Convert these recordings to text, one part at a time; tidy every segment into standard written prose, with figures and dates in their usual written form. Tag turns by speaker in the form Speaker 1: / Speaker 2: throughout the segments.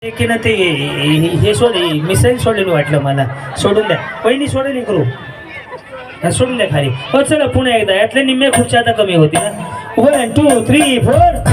Speaker 1: की ना ते हे मिसाईल सोडलेलं वाटलं मला. सोडून द्या पहिली सोडली करू सोडून द्या खाली. हो चला पुन्हा एकदा यातल्या निम्म्या खुर्च्या आता कमी होती ना. 1 2 3 4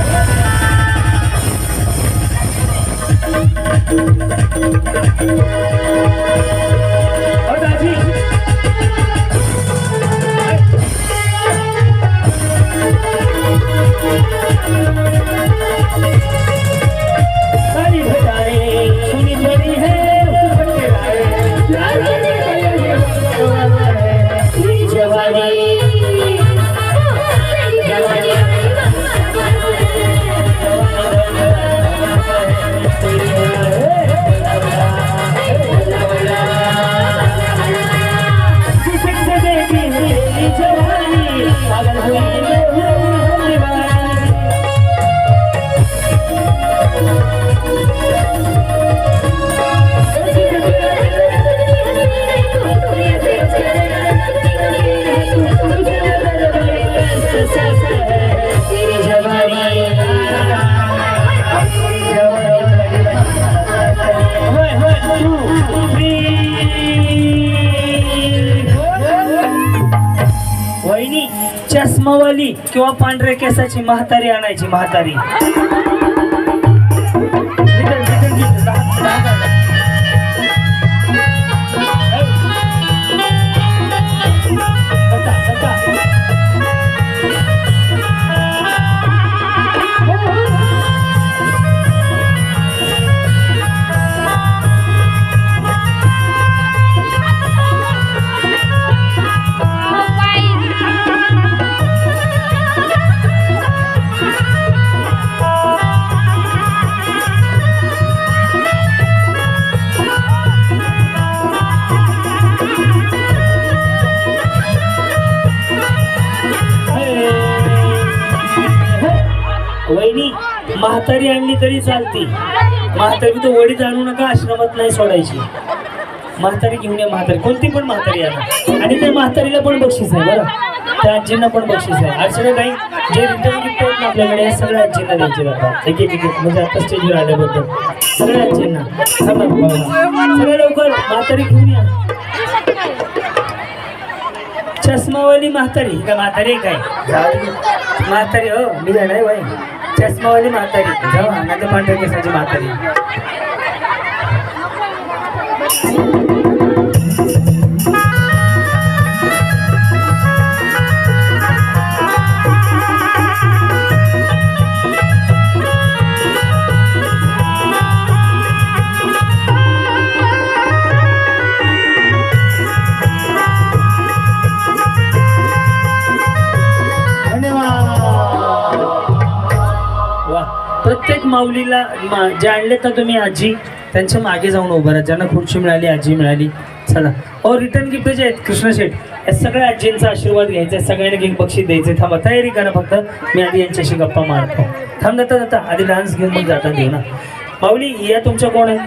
Speaker 1: चष्मावाली किंवा पांढऱ्या केसाची म्हातारी आणायची. म्हातारी वहिनी म्हातारी आणली तरी चालती. म्हातारी तो वडीत आणू नका, आश्रमात नाही सोडायची. म्हातारी घेऊन या. म्हातारी कोणती पण म्हातारी आणा. आणि त्या म्हातारीला पण बक्षीस आहे बरं. त्या आजींना पण बक्षीस आहे. आज सगळं काही जे रिटर्न गिफ्ट आहेत ना आपल्याकडे सगळ्या आजींना द्यायचे जातात. एक एक म्हणजे आता स्टेजवर आल्याबद्दल सगळ्या आजींना सगळ्या लवकर म्हातारी घेऊन या. चष्मावाली म्हातारी का म्हातारी काय म्हातारी हो मी जाणार बाई. चष्मावाली म्हातारी जाऊ ना ते पांढऱ्या केसाची म्हातारी. प्रत्येक माऊलीला जे आणले तर तुम्ही आजी त्यांच्या मागे जाऊन उभं राहा. ज्यांना खुर्ची मिळाली आजी मिळाली चला. और रिटर्न गिफ्ट जे आहेत कृष्ण शेठ या सगळ्या आजींचा आशीर्वाद घ्यायचा. सगळ्यांना एक बक्षीस द्यायचे. थांबा तयारी करा फक्त. मी आधी यांच्याशी गप्पा मारतो. थांब जाता आधी डान्स घेऊन मग जाता देऊ ना. माऊली या तुमच्या कोण आहे?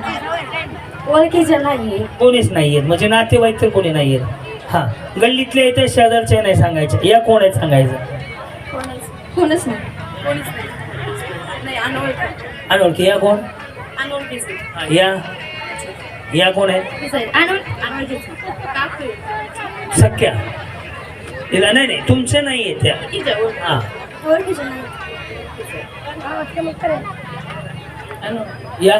Speaker 2: ओळखीच्या नाही
Speaker 1: कोणीच नाही आहेत म्हणजे नातेवाईक तर कोणी नाही आहेत. हां गल्लीतले येते शेजारचे नाही सांगायचे. या कोण आहेत सांगायचं?
Speaker 2: कोणच नाही.
Speaker 1: अनोळखी. या कोण? या कोण आहे? सख्या. तिला नाही नाही तुमच्या नाही आहे त्या. हा या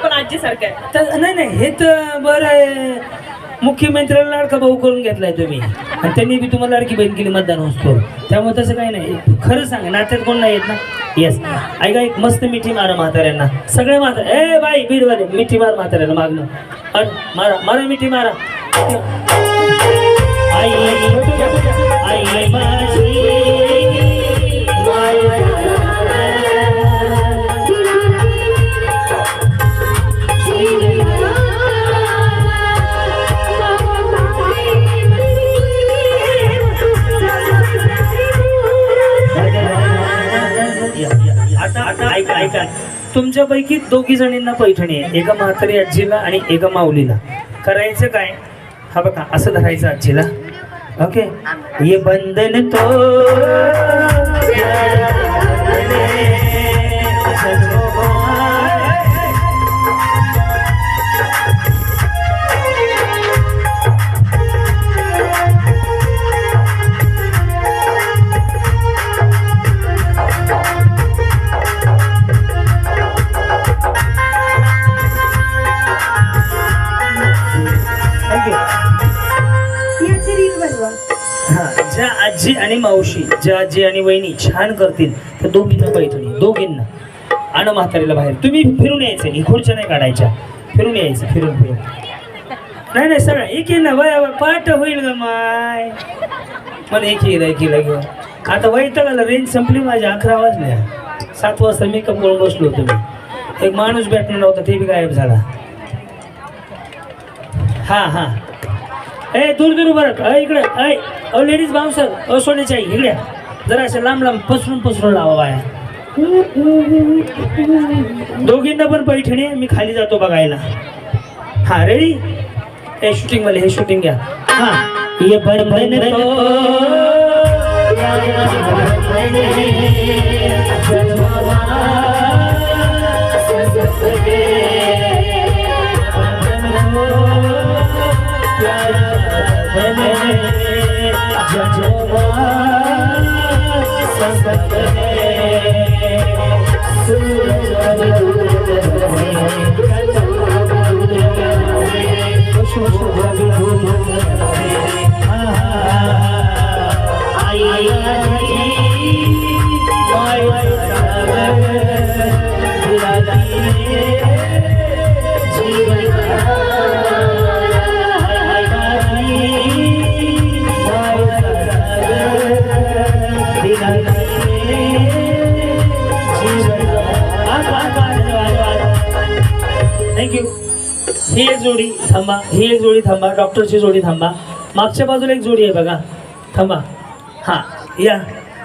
Speaker 2: पण आजी सारख्या
Speaker 1: नाही नाही हे तर बरं आहे. मुख्यमंत्र्याला लाडका भाऊ करून घेतलाय तुम्ही आणि त्यांनी बी तुम्हाला लाडकी बहीण केली मतदान होतो. त्यामुळे तसं काही नाही. खरं सांगा नात्यात कोण नाही येत ना. येस ऐका एक मस्त मिठी मारा म्हाताऱ्यांना. सगळे म्हातारे ए बाई बीडवाले मिठी मार म्हाताऱ्याला मागणं. अरे मारा मारा मिठी मारा. आई आई माझी आता ऐका ऐका तुमच्यापैकी दोघी जणींना पैठणी आहे. एका म्हातारी आजीला आणि एका माऊलीला. करायचं काय? हा बघा असं धरायचं आजीला. ओके ये बंधन तो आजी आणि मावशी ज्या आजी आणि वहिनी छान करतील तर दोघींना पैठणी दोघींना आणि म्हातारीला बाहेर तुम्ही फिरून यायचं ही खुर्च्या नाही काढायच्या फिरून यायचं फिरून नाही नाही सगळं एक ना वय पाठ होईल ग माय मला एक घेऊन आता वैत आला रेंज संपली माझी 11 वाजल्या 7 वाजता मेकअप करून बसलो होतो मी एक माणूस भेटणार नव्हता ते बी गायब झाला हा ए दूर बरं इकडे अ लेडीज बाउन्सर सोन्याची आई इकडे जरा असं लांब पसरून लावा बाया दोघींना पण पैठणी मी खाली जातो बघायला हा रेडी हे शूटिंग वाले हे शूटिंग घ्या हा ये बन थँक्यू ही एक जोडी थांबा डॉक्टरची जोडी थांबा मागच्या बाजूला एक जोडी आहे बघा थांबा हा या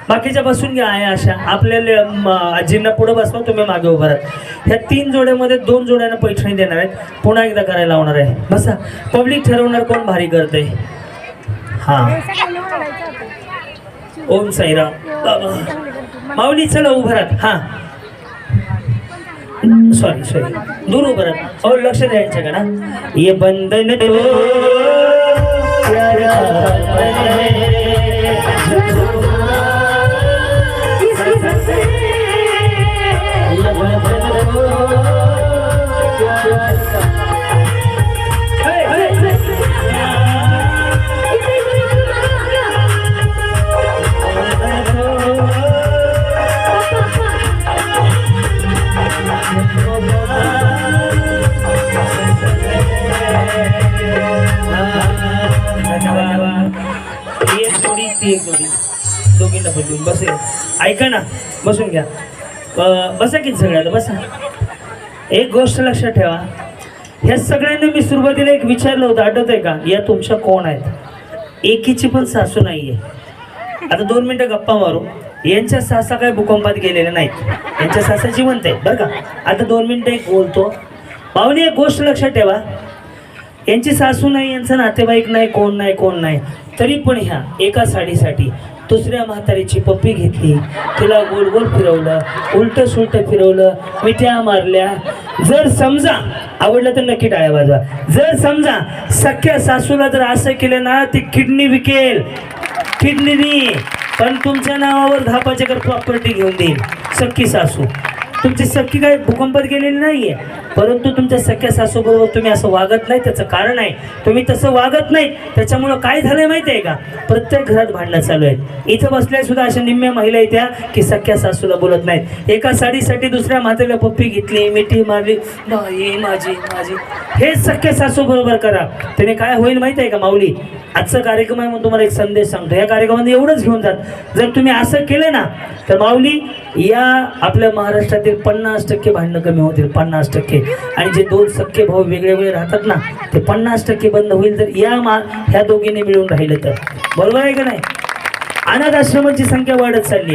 Speaker 1: बाकीच्या बसून घ्या आहे अशा आपल्याला आजींना पुढे बसवा तुम्ही मागे उभा राहा ह्या 3 जोड्यामध्ये 2 जोड्यांना पैठणी देणार आहेत पुन्हा एकदा करायला लावणार आहे बसा पब्लिक ठरवणार कोण भारी करते हा ओम साईराम बाबा माऊली चला उभा राहा हा सॉरी दूर उभं राहा और लक्ष द्यायचं का ना ये बंधन एक जोडी दोघींना बदलून बसेल ऐका ना बसून घ्या बसा की सगळ्याला बसा एक गोष्ट लक्षात ठेवा ह्या सगळ्यांना मी सुरुवातीला एक विचारलं होतं आठवत आहे का या तुमच्या कोण आहेत एकीची पण सासू नाहीये आता 2 मिनिटं गप्पा मारू यांच्या सासा काय भूकंपात गेलेल्या नाहीत यांच्या सासा जिवंत आहे बरं का आता 2 मिनिटं एक बोलतो पाहुणे एक गोष्ट लक्षात ठेवा यांची सासू नाही यांचा नातेवाईक नाही कोण नाही तरी पण ह्या एका साडीसाठी दुसऱ्या म्हातारीची पप्पी घेतली तिला गोल गोल फिरवलं उलटं सुलटं फिरवलं मिठ्या मारल्या जर समजा आवडलं तर नक्की टाळ्या वाजवा जर समजा सख्या सासूला जर असं केलं ना ती किडनी विकेल किडनी पण तुमच्या नावावर 10 एकर प्रॉपर्टी घेऊन देईल सख्खी सासू तुमची सख्खी काय भूकंपात गेलेली नाहीये परंतु तुमच्या सख्या सासूबरोबर तुम्ही असं वागत नाही त्याचं कारण आहे तुम्ही तसं वागत नाही त्याच्यामुळं काय झालंय माहिती आहे का प्रत्येक घरात भांडणं चालू आहेत इथं बसल्या सुद्धा अशा निम्म्या महिला येत्या की सख्या सासूला बोलत नाहीत एका साडीसाठी दुसऱ्या म्हातारीला पप्पी घेतली मिठी मारली बाई माझी हे सख्या सासू बरोबर करा त्याने काय होईल माहिती आहे का माऊली आजचा कार्यक्रम आहे म्हणून तुम्हाला एक संदेश सांगतो या कार्यक्रमामध्ये एवढंच घेऊन जात जर तुम्ही असं केलं ना तर माऊली या आपल्या महाराष्ट्रातील 50% भांडणं कमी होतील 50% आणि जे 2 सख्खे भाऊ वेगळे राहतात ना ते 50% बंद होईल जर ह्या दोघींनी मिळून राहिलं तर बरोबर आहे का नाही अनाथ आश्रमाची संख्या वाढत चालली